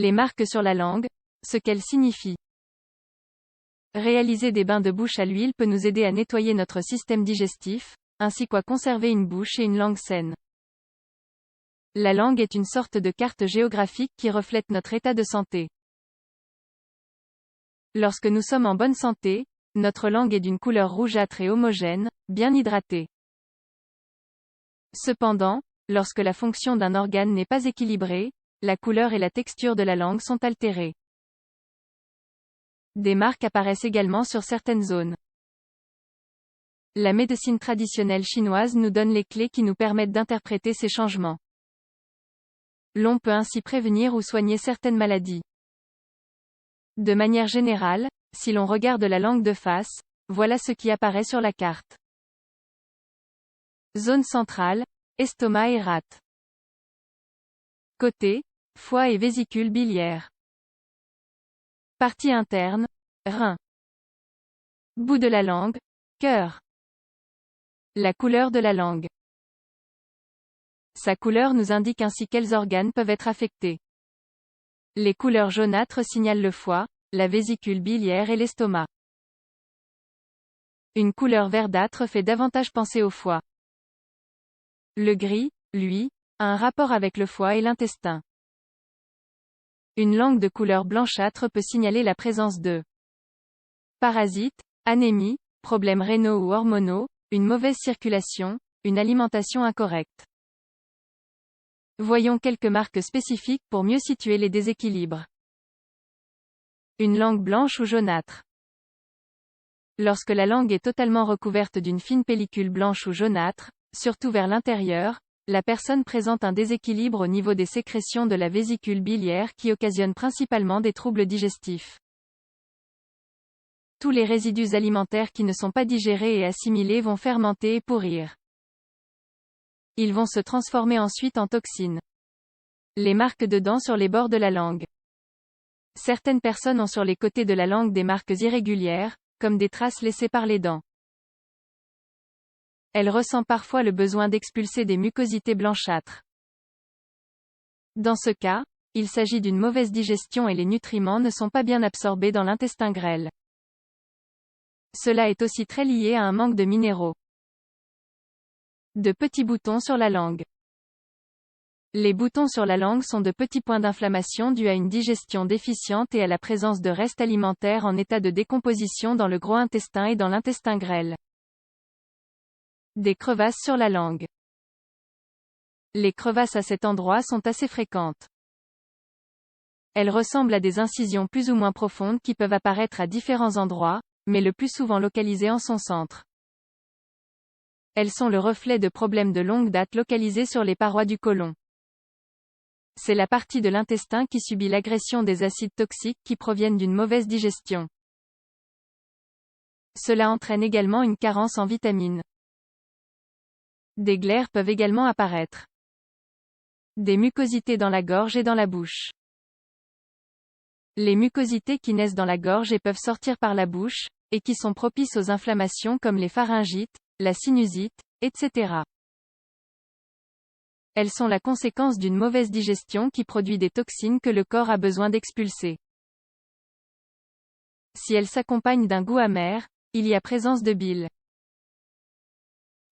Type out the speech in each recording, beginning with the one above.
Les marques sur la langue, ce qu'elles signifient. Réaliser des bains de bouche à l'huile peut nous aider à nettoyer notre système digestif, ainsi qu'à conserver une bouche et une langue saines. La langue est une sorte de carte géographique qui reflète notre état de santé. Lorsque nous sommes en bonne santé, notre langue est d'une couleur rougeâtre et homogène, bien hydratée. Cependant, lorsque la fonction d'un organe n'est pas équilibrée, la couleur et la texture de la langue sont altérées. Des marques apparaissent également sur certaines zones. La médecine traditionnelle chinoise nous donne les clés qui nous permettent d'interpréter ces changements. L'on peut ainsi prévenir ou soigner certaines maladies. De manière générale, si l'on regarde la langue de face, voilà ce qui apparaît sur la carte. Zone centrale, estomac et rate. Côté, foie et vésicule biliaire. Partie interne, rein. Bout de la langue, cœur. La couleur de la langue. Sa couleur nous indique ainsi quels organes peuvent être affectés. Les couleurs jaunâtres signalent le foie, la vésicule biliaire et l'estomac. Une couleur verdâtre fait davantage penser au foie. Le gris, lui, a un rapport avec le foie et l'intestin. Une langue de couleur blanchâtre peut signaler la présence de parasites, anémie, problèmes rénaux ou hormonaux, une mauvaise circulation, une alimentation incorrecte. Voyons quelques marques spécifiques pour mieux situer les déséquilibres. Une langue blanche ou jaunâtre. Lorsque la langue est totalement recouverte d'une fine pellicule blanche ou jaunâtre, surtout vers l'intérieur, la personne présente un déséquilibre au niveau des sécrétions de la vésicule biliaire qui occasionne principalement des troubles digestifs. Tous les résidus alimentaires qui ne sont pas digérés et assimilés vont fermenter et pourrir. Ils vont se transformer ensuite en toxines. Les marques de dents sur les bords de la langue. Certaines personnes ont sur les côtés de la langue des marques irrégulières, comme des traces laissées par les dents. Elle ressent parfois le besoin d'expulser des mucosités blanchâtres. Dans ce cas, il s'agit d'une mauvaise digestion et les nutriments ne sont pas bien absorbés dans l'intestin grêle. Cela est aussi très lié à un manque de minéraux. De petits boutons sur la langue. Les boutons sur la langue sont de petits points d'inflammation dus à une digestion déficiente et à la présence de restes alimentaires en état de décomposition dans le gros intestin et dans l'intestin grêle. Des crevasses sur la langue. Les crevasses à cet endroit sont assez fréquentes. Elles ressemblent à des incisions plus ou moins profondes qui peuvent apparaître à différents endroits, mais le plus souvent localisées en son centre. Elles sont le reflet de problèmes de longue date localisés sur les parois du côlon. C'est la partie de l'intestin qui subit l'agression des acides toxiques qui proviennent d'une mauvaise digestion. Cela entraîne également une carence en vitamines. Des glaires peuvent également apparaître. Des mucosités dans la gorge et dans la bouche. Les mucosités qui naissent dans la gorge et peuvent sortir par la bouche, et qui sont propices aux inflammations comme les pharyngites, la sinusite, etc. Elles sont la conséquence d'une mauvaise digestion qui produit des toxines que le corps a besoin d'expulser. Si elles s'accompagnent d'un goût amer, il y a présence de bile.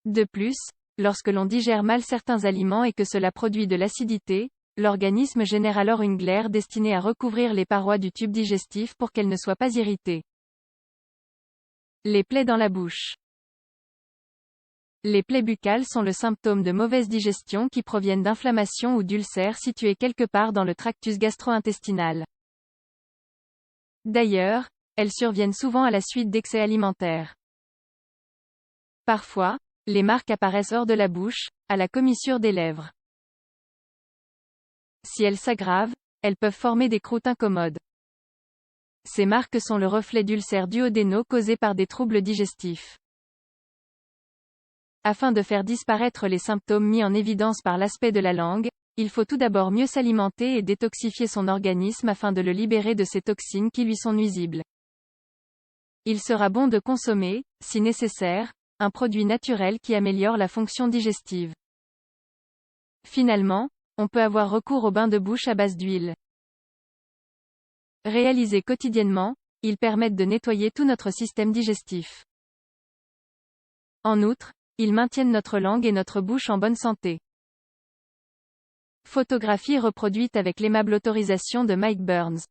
De plus, lorsque l'on digère mal certains aliments et que cela produit de l'acidité, l'organisme génère alors une glaire destinée à recouvrir les parois du tube digestif pour qu'elles ne soient pas irritées. Les plaies dans la bouche. Les plaies buccales sont le symptôme de mauvaise digestion qui proviennent d'inflammations ou d'ulcères situés quelque part dans le tractus gastro-intestinal. D'ailleurs, elles surviennent souvent à la suite d'excès alimentaires. Parfois, les marques apparaissent hors de la bouche, à la commissure des lèvres. Si elles s'aggravent, elles peuvent former des croûtes incommodes. Ces marques sont le reflet d'ulcères duodénaux causés par des troubles digestifs. Afin de faire disparaître les symptômes mis en évidence par l'aspect de la langue, il faut tout d'abord mieux s'alimenter et détoxifier son organisme afin de le libérer de ces toxines qui lui sont nuisibles. Il sera bon de consommer, si nécessaire, un produit naturel qui améliore la fonction digestive. Finalement, on peut avoir recours au bain de bouche à base d'huile. Réalisés quotidiennement, ils permettent de nettoyer tout notre système digestif. En outre, ils maintiennent notre langue et notre bouche en bonne santé. Photographie reproduite avec l'aimable autorisation de Mike Burns.